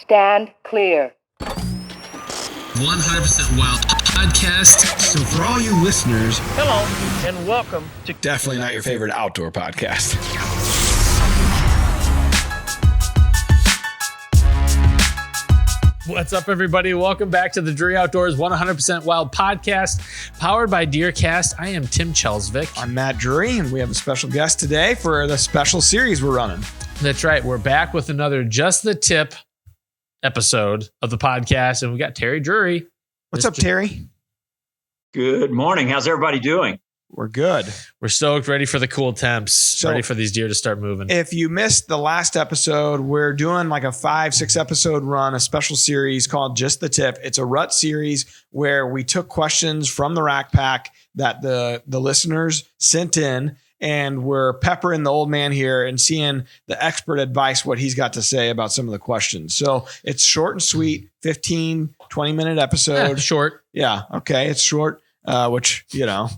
Stand clear. 100% Wild podcast. So for all you listeners, hello and welcome to definitely not your favorite outdoor podcast. What's up, everybody? Welcome back to the Drury Outdoors 100% Wild podcast, powered by DeerCast. I am Tim Chelsvik. I'm Matt Drury, and we have a special guest today for the special series we're running. That's right. We're back with another Just the Tip episode of the podcast, and we got Terry Drury. What's up, Terry? Good morning. How's everybody doing? We're good. We're stoked, ready for the cool temps, ready for these deer to start moving. If you missed the last episode, we're doing like a 5-6 episode run, a special series called Just the Tip. It's a rut series where we took questions from the Rack Pack that the listeners sent in, and we're peppering the old man here and seeing the expert advice, what he's got to say about some of the questions. So it's short and sweet, 15, 20-minute episode. Short. Yeah. Okay. It's short, which, you know.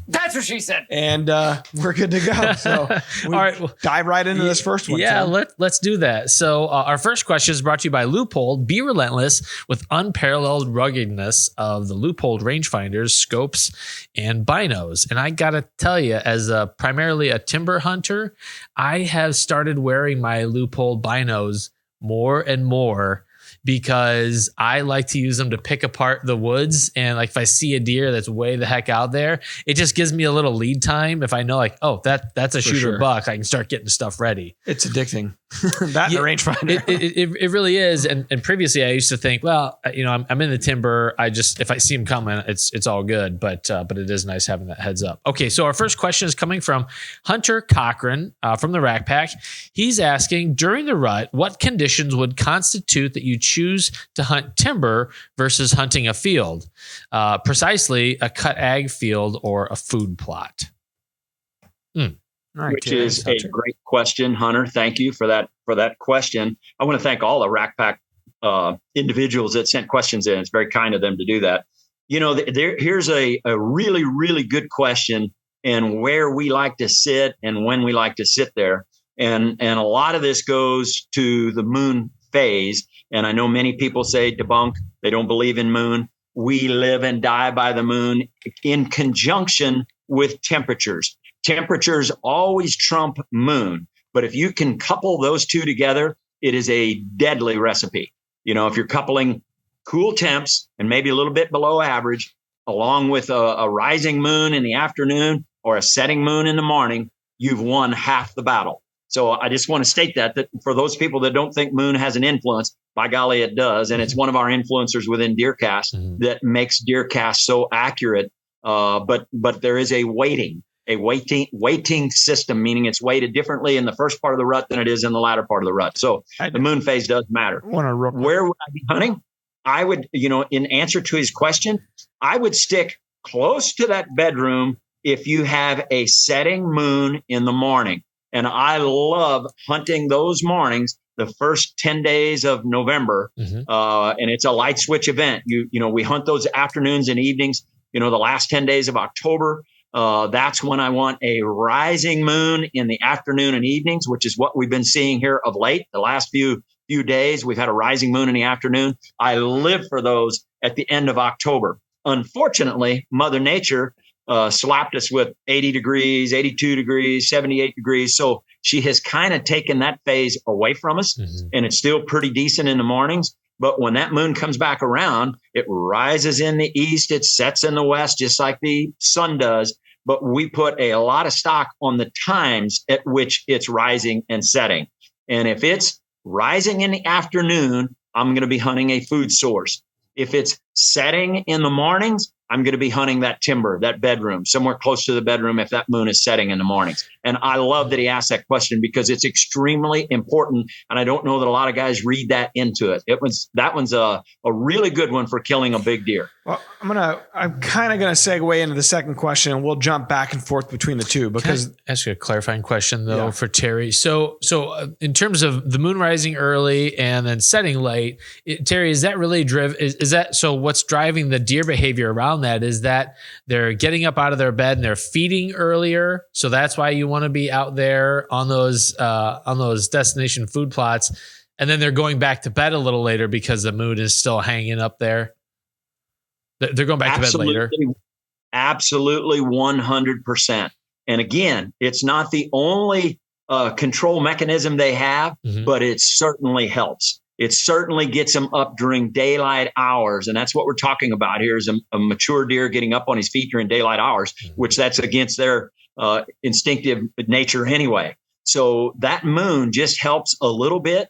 That's what she said. And we're good to go. So all right, well, dive right into this first one. Yeah, Tim. let's do that. So our first question is brought to you by Loophole. Be relentless with unparalleled ruggedness of the Loophole rangefinders, scopes, and binos. And I got to tell you, as primarily a timber hunter, I have started wearing my Loophole binos more and more, because I like to use them to pick apart the woods. And like if I see a deer that's way the heck out there, it just gives me a little lead time. If I know like, oh, that's a shooter buck, I can start getting stuff ready. It's addicting. That and the rangefinder. It really is. And previously I used to think, well, you know, I'm in the timber. If I see them coming, it's all good. But it is nice having that heads up. Okay. So our first question is coming from Hunter Cochran from the Rack Pack. He's asking, during the rut, what conditions would constitute that you choose to hunt timber versus hunting a field? Precisely a cut ag field or a food plot. Right, which is a great question, Hunter. Thank you for that question. I want to thank all the Rack Pack individuals that sent questions in. It's very kind of them to do that. You know, here's a really, really good question, and where we like to sit and when we like to sit there. And a lot of this goes to the moon phase. And I know many people say debunk. They don't believe in moon. We live and die by the moon in conjunction with temperatures. Temperatures always trump moon, but if you can couple those two together, it is a deadly recipe. You know, if you're coupling cool temps and maybe a little bit below average, along with a rising moon in the afternoon or a setting moon in the morning, you've won half the battle. So I just want to state that for those people that don't think moon has an influence, by golly, it does. And it's one of our influencers within DeerCast that makes DeerCast so accurate. But there is a weighting system, meaning it's weighted differently in the first part of the rut than it is in the latter part of the rut. So the moon phase does matter. Where would I be hunting? I would, in answer to his question, I would stick close to that bedroom if you have a setting moon in the morning. And I love hunting those mornings, the first 10 days of November. And it's a light switch event. We hunt those afternoons and evenings, the last 10 days of October. That's when I want a rising moon in the afternoon and evenings, which is what we've been seeing here of late. The last few days, we've had a rising moon in the afternoon. I live for those at the end of October. Unfortunately, Mother Nature slapped us with 80 degrees, 82 degrees, 78 degrees. So she has kind of taken that phase away from us, and it's still pretty decent in the mornings. But when that moon comes back around, it rises in the east, it sets in the west, just like the sun does. But we put a lot of stock on the times at which it's rising and setting. And if it's rising in the afternoon, I'm going to be hunting a food source. If it's setting in the mornings, I'm going to be hunting that timber, that bedroom, somewhere close to the bedroom if that moon is setting in the mornings. And I love that he asked that question because it's extremely important. And I don't know that a lot of guys read that into it. That one's a really good one for killing a big deer. Well, I'm kind of going to segue into the second question, and we'll jump back and forth between the two. Because can I ask you a clarifying question though for Terry? So in terms of the moon rising early and then setting late, Terry, is that really driven? Is that so? What's driving the deer behavior around that? Is that they're getting up out of their bed and they're feeding earlier? So that's why you want to be out there on those destination food plots And then they're going back to bed a little later because the moon is still hanging up there. They're going back to bed later. Absolutely 100%. And again, it's not the only control mechanism they have, but it certainly helps. It certainly gets them up during daylight hours. And that's what we're talking about here is a mature deer getting up on his feet during daylight hours, which that's against their instinctive nature anyway. So that moon just helps a little bit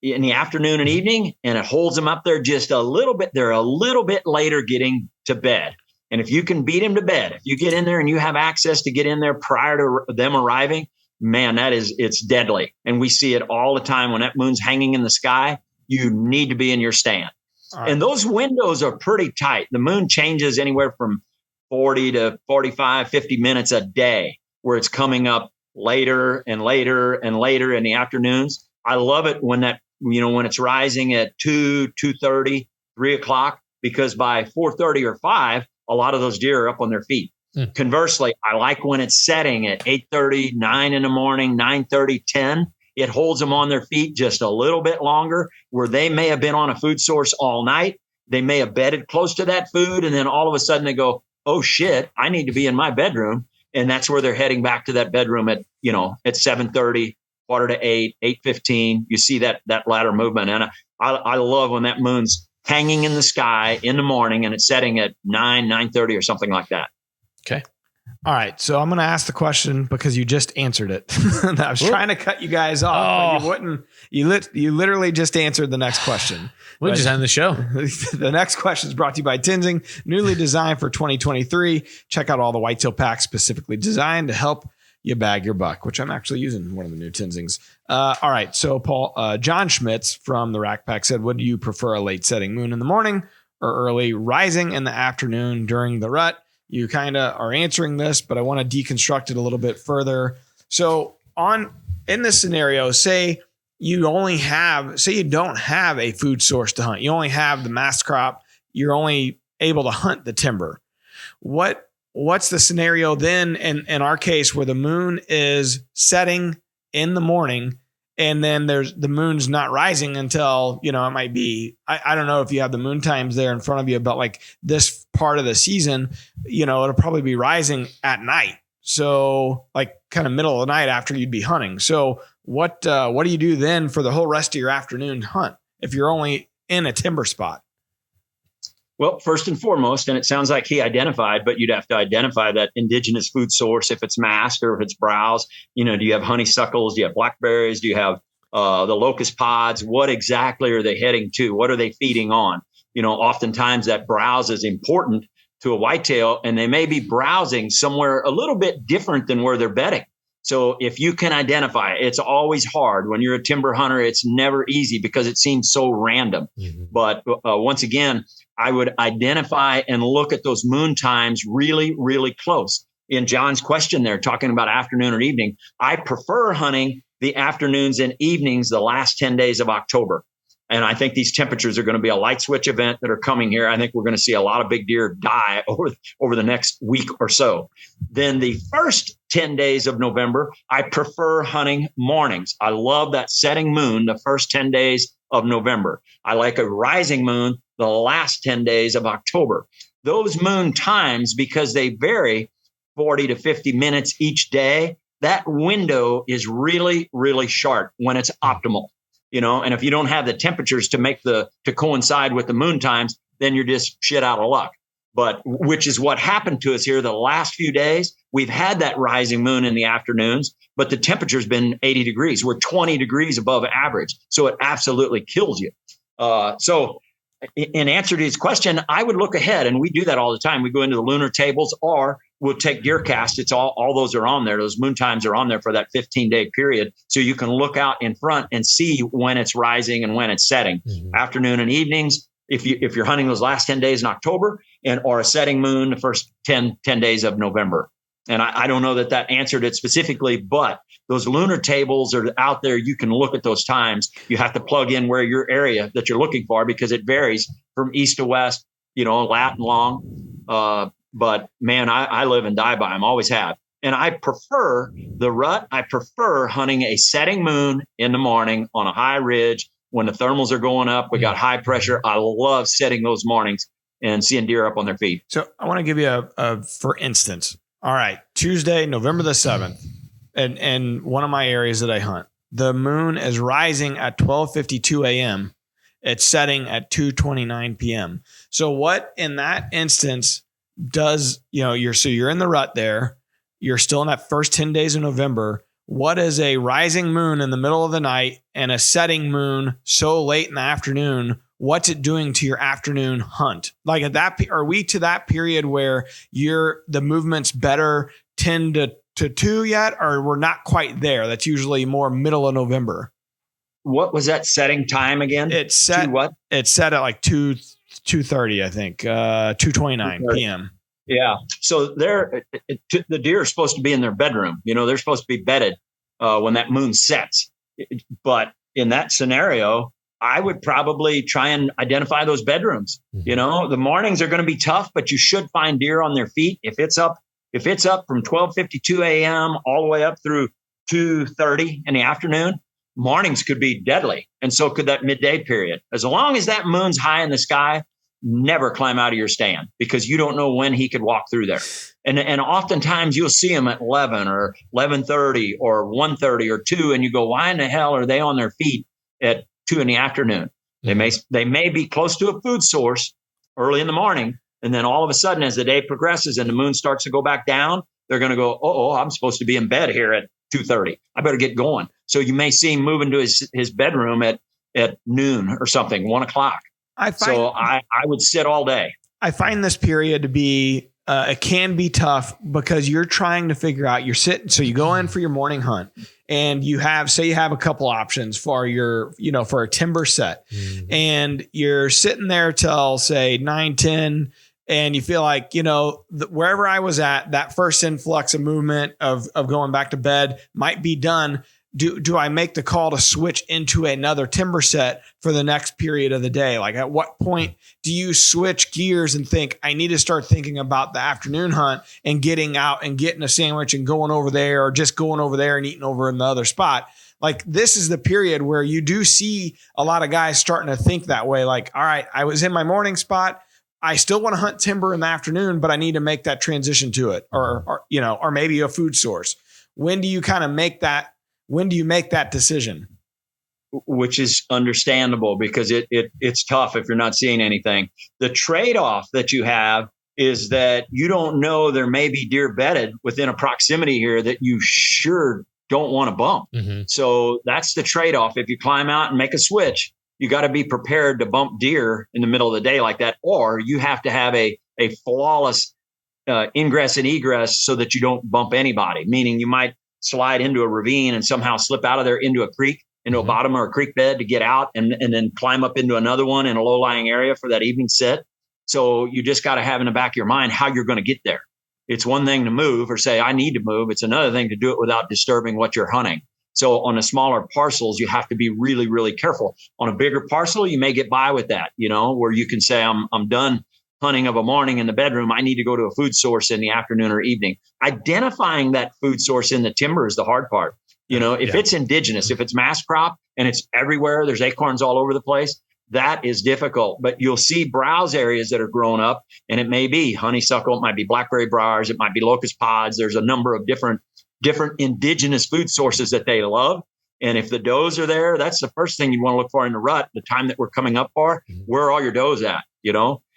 in the afternoon and evening, and it holds them up there just a little bit. They're a little bit later getting to bed. And if you can beat them to bed, if you get in there and you have access to get in there prior to them arriving, man, it's deadly. And we see it all the time when that moon's hanging in the sky. You need to be in your stand. Right. And those windows are pretty tight. The moon changes anywhere from 40 to 45, 50 minutes a day, where it's coming up later and later and later in the afternoons. I love it when when it's rising at 2, 2:30, 3 o'clock, because by 4:30 or 5, a lot of those deer are up on their feet. Conversely, I like when it's setting at 8:30, 9 in the morning, 9:30, 10. It holds them on their feet just a little bit longer, where they may have been on a food source all night. They may have bedded close to that food. And then all of a sudden they go, oh shit, I need to be in my bedroom. And that's where they're heading back to that bedroom at 7:30, 7:45, 8:15. You see that ladder movement. And I love when that moon's hanging in the sky in the morning and it's setting at 9:30 or something like that. Okay. All right. So I'm going to ask the question because you just answered it. I was trying to cut you guys off, but you wouldn't. You literally just answered the next question. We'll just end the show. The next question is brought to you by Tinsing, newly designed for 2023. Check out all the whitetail packs specifically designed to help you bag your buck, which I'm actually using one of the new Tinsings. All right. So Paul, John Schmitz from the Rack Pack said, would you prefer a late setting moon in the morning or early rising in the afternoon during the rut? You kind of are answering this, but I want to deconstruct it a little bit further. So in this scenario, say you don't have a food source to hunt. You only have the mast crop. You're only able to hunt the timber. What's the scenario then in our case where the moon is setting in the morning and then the moon's not rising until, it might be, I don't know if you have the moon times there in front of you, but like this part of the season, it'll probably be rising at night. So like kind of middle of the night after you'd be hunting. So what do you do then for the whole rest of your afternoon hunt if you're only in a timber spot? Well, first and foremost, and it sounds like he identified, but you'd have to identify that indigenous food source, if it's mast or if it's browse. Do you have honeysuckles? Do you have blackberries? Do you have the locust pods? What exactly are they heading to? What are they feeding on? Oftentimes that browse is important to a whitetail, and they may be browsing somewhere a little bit different than where they're bedding. So if you can identify, it's always hard. When you're a timber hunter, it's never easy because it seems so random. Mm-hmm. But once again, I would identify and look at those moon times really, really close. In John's question there, talking about afternoon or evening, I prefer hunting the afternoons and evenings the last 10 days of October. And I think these temperatures are going to be a light switch event that are coming here. I think we're going to see a lot of big deer die over the next week or so. Then the first 10 days of November, I prefer hunting mornings. I love that setting moon the first 10 days of November. I like a rising moon the last 10 days of October. Those moon times, because they vary 40 to 50 minutes each day, that window is really, really sharp when it's optimal. And if you don't have the temperatures to coincide with the moon times, then you're just shit out of luck. But which is what happened to us here the last few days. We've had that rising moon in the afternoons, but the temperature's been 80 degrees. We're 20 degrees above average. So it absolutely kills you. So in answer to his question, I would look ahead, and we do that all the time. We go into the lunar tables, or we'll take DeerCast. It's all those are on there. Those moon times are on there for that 15-day period. So you can look out in front and see when it's rising and when it's setting. Mm-hmm. Afternoon and evenings, if you're hunting those last 10 days in October, or a setting moon the first 10 days of November. And I don't know that answered it specifically, but those lunar tables are out there. You can look at those times. You have to plug in where your area that you're looking for, because it varies from east to west, lat and long. But man, I live and die by them, always have. And I prefer the rut. I prefer hunting a setting moon in the morning on a high ridge when the thermals are going up, we got high pressure. I love setting those mornings and seeing deer up on their feet. So I want to give you a for instance. All right, Tuesday, November the 7th, and one of my areas that I hunt, the moon is rising at 12:52 a.m. It's setting at 2:29 p.m. So what in that instance does, you're in the rut there. You're still in that first 10 days of November. What is a rising moon in the middle of the night and a setting moon so late in the afternoon? What's it doing to your afternoon hunt? Like at that, are we to that period where the movement's better 10 to 2 yet, or we're not quite there? That's usually more middle of November. What was that setting time again? It's set what? It's set at like 2:30, I think, 2:29 p.m. Yeah. So the deer are supposed to be in their bedroom. They're supposed to be bedded when that moon sets. But in that scenario, I would probably try and identify those bedrooms. The mornings are going to be tough, but you should find deer on their feet. If it's up from 12:52 a.m. all the way up through 2:30 in the afternoon, mornings could be deadly. And so could that midday period. As long as that moon's high in the sky, never climb out of your stand, because you don't know when he could walk through there. And oftentimes you'll see him at 11 or 11:30 or 1:30 or 2, and you go, why in the hell are they on their feet at 2 in the afternoon? They may be close to a food source early in the morning, and then all of a sudden, as the day progresses and the moon starts to go back down, they're going to go, I'm supposed to be in bed here at 2:30. I better get going. So you may see him move into his bedroom at noon or something, 1 o'clock. I would sit all day. I find this period to be, it can be tough because you're trying to figure out, you're sitting. So you go in for your morning hunt and you have a couple options for for a timber set, and you're sitting there till say 9-10, and you feel like, wherever I was at, that first influx of movement of going back to bed might be done. Do I make the call to switch into another timber set for the next period of the day? Like, at what point do you switch gears and think, I need to start thinking about the afternoon hunt and getting out and getting a sandwich and going over there, or just going over there and eating over in the other spot? Like, this is the period where you do see a lot of guys starting to think that way. Like, all right, I was in my morning spot. I still want to hunt timber in the afternoon, but I need to make that transition to it, or maybe a food source. When do you kind of make that? When do you make that decision? Which is understandable, because it's tough if you're not seeing anything. The trade-off that you have is that you don't know, there may be deer bedded within a proximity here that you sure don't want to bump. So that's the trade-off. If you climb out and make a switch, you got to be prepared to bump deer in the middle of the day like that, or you have to have a flawless ingress and egress so that you don't bump anybody. Meaning you might slide into a ravine and somehow slip out of there into a creek, into a bottom or a creek bed to get out, and then climb up into another one in a low-lying area for that evening sit. So you just got to have in the back of your mind how you're going to get there. It's one thing to move or say, I need to move. It's another thing to do it without disturbing what you're hunting. So on the smaller parcels, you have to be really, really careful. On a bigger parcel, you may get by with that, where you can say, I'm done hunting of a morning in the bedroom. I need to go to a food source in the afternoon or evening. Identifying that food source in the timber is the hard part. If it's indigenous, if it's mass crop and it's everywhere, there's acorns all over the place, that is difficult. But you'll see browse areas that are grown up, and it may be honeysuckle, it might be blackberry briars, it might be locust pods. There's a number of different indigenous food sources that they love. And if the does are there, that's the first thing you want to look for in the rut, the time that we're coming up for. Where are all your does at?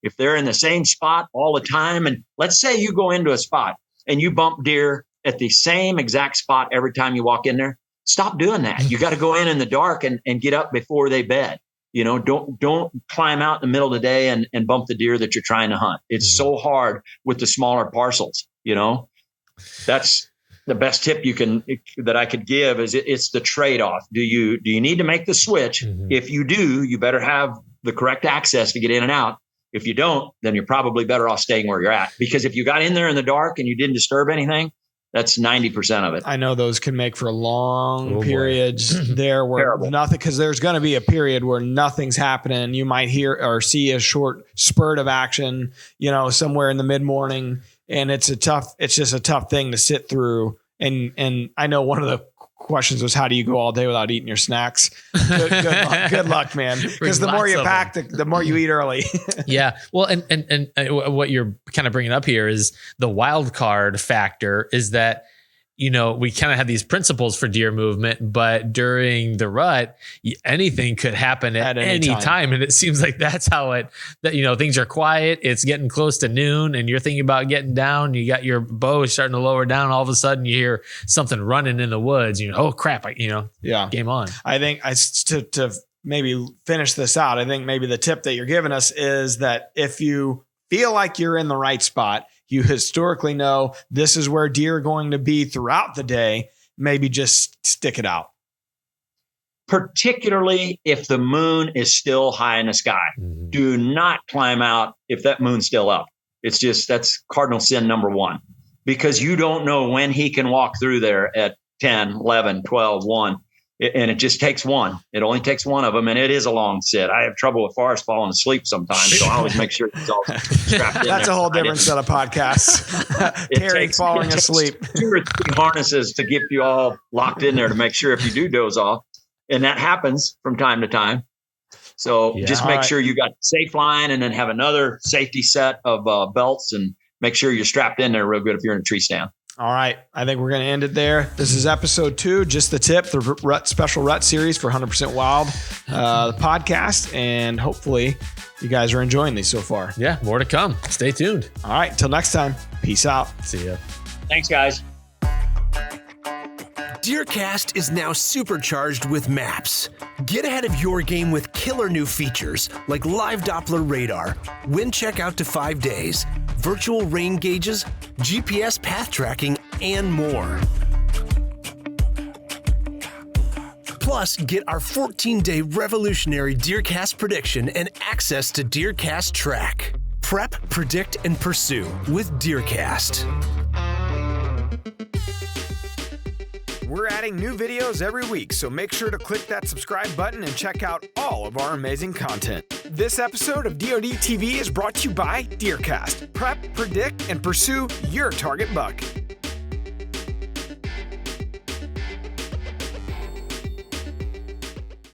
If they're in the same spot all the time, and let's say you go into a spot and you bump deer at the same exact spot every time you walk in there, stop doing that. You got to go in the dark and get up before they bed. Don't climb out in the middle of the day and bump the deer that you're trying to hunt. It's so hard with the smaller parcels. That's the best tip that I could give is it's the trade-off. Do you need to make the switch? If you do, you better have the correct access to get in and out. If you don't, then you're probably better off staying where you're at, because if you got in there in the dark and you didn't disturb anything, that's 90% of it. I know those can make for long periods there where nothing, because there's going to be a period where nothing's happening. You might hear or see a short spurt of action, somewhere in the mid morning. And it's just a tough thing to sit through. And I know one of the questions was, how do you go all day without eating your snacks? Good luck, man. Because the more you pack, the more you eat early. Yeah. Well, and what you're kind of bringing up here is the wild card factor is that, you know, we kind of have these principles for deer movement, but during the rut, anything could happen at any time. And it seems like that's how things are quiet. It's getting close to noon and you're thinking about getting down. You got your bow starting to lower down. All of a sudden you hear something running in the woods. Oh crap. Game on. I think to maybe finish this out, I think maybe the tip that you're giving us is that if you feel like you're in the right spot, you historically know this is where deer are going to be throughout the day, maybe just stick it out. Particularly if the moon is still high in the sky. Mm-hmm. Do not climb out if that moon's still up. That's cardinal sin number one, because you don't know when he can walk through there at 10, 11, 12, 1. And it just takes one. It only takes one of them, and it is a long sit. I have trouble with Forrest falling asleep sometimes, so I always make sure it's all strapped in. That's a whole different set of podcasts. Terry falling asleep. 2 or 3 harnesses to get you all locked in there to make sure if you do doze off, and that happens from time to time. So just make sure you got safe line, and then have another safety set of belts, and make sure you're strapped in there real good if you're in a tree stand. All right. I think we're going to end it there. This is episode 2, Just the Tip, the special rut series for 100% Wild podcast. And hopefully you guys are enjoying these so far. Yeah, more to come. Stay tuned. All right. Until next time. Peace out. See ya. Thanks, guys. DeerCast is now supercharged with maps. Get ahead of your game with killer new features like live Doppler radar, wind check out to 5 days, virtual rain gauges, GPS path tracking, and more. Plus, get our 14-day revolutionary DeerCast prediction and access to DeerCast Track. Prep, predict, and pursue with DeerCast. We're adding new videos every week, so make sure to click that subscribe button and check out all of our amazing content. This episode of DoD TV is brought to you by DeerCast. Prep, predict, and pursue your target buck.